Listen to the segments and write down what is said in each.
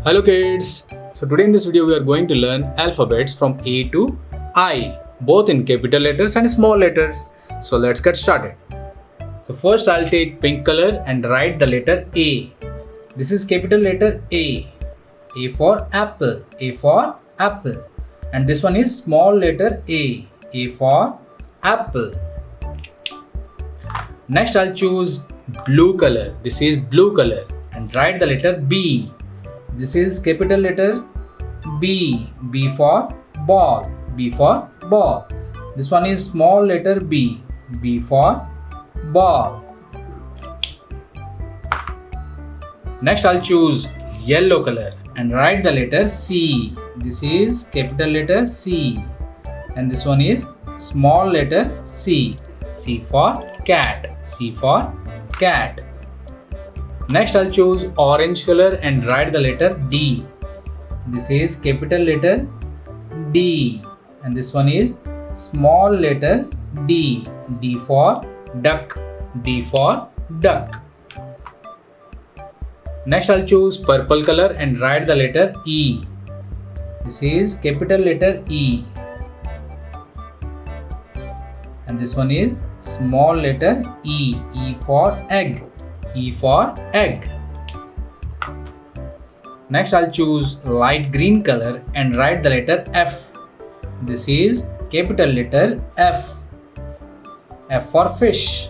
Hello kids! So today in this video we are going to learn alphabets from A to I, both in capital letters and small letters. So let's get started. So first I'll take pink color and write the letter A. This is capital letter A. A for apple. A for apple. And this one is small letter A. A for apple. Next I'll choose blue color. This is blue color and write the letter B. This is capital letter B. B for ball. B for ball. This one is small letter B. B for ball. Next I'll choose yellow color and write the letter C. This is capital letter C. And this one is small letter C. C for cat. C for cat. Next I'll choose orange color and write the letter D. This is capital letter D. And this one is small letter D. D for duck. D for duck. Next I'll choose purple color and write the letter E. This is capital letter E. And this one is small letter E. E for egg. E for egg. Next I'll choose light green color and write the letter F. This is capital letter F. F for fish.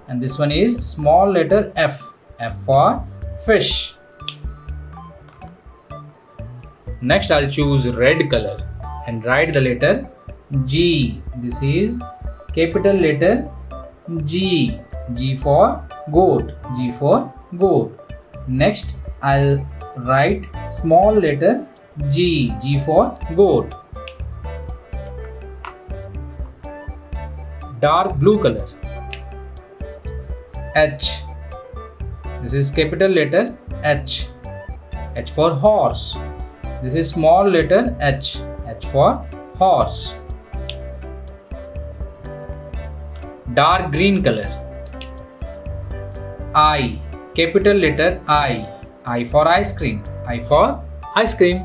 And this one is small letter F. F for fish. Next I'll choose red color and write the letter G. This is capital letter G. G for goat. G for goat. Next I'll write small letter G. G for goat. Dark blue color. H. This is capital letter H. H for horse. This is small letter H. H for horse. Dark green color. I. Capital letter I. I for ice cream. I for ice cream.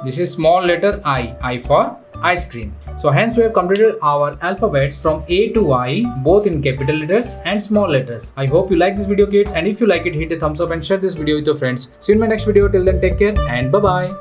This is small letter I. I for ice cream. So hence we have completed our alphabets from A to I, both in capital letters and small letters. I hope you like this video kids, and if you like it, hit a thumbs up and share this video with your friends. See you in my next video. Till then, take care and bye bye.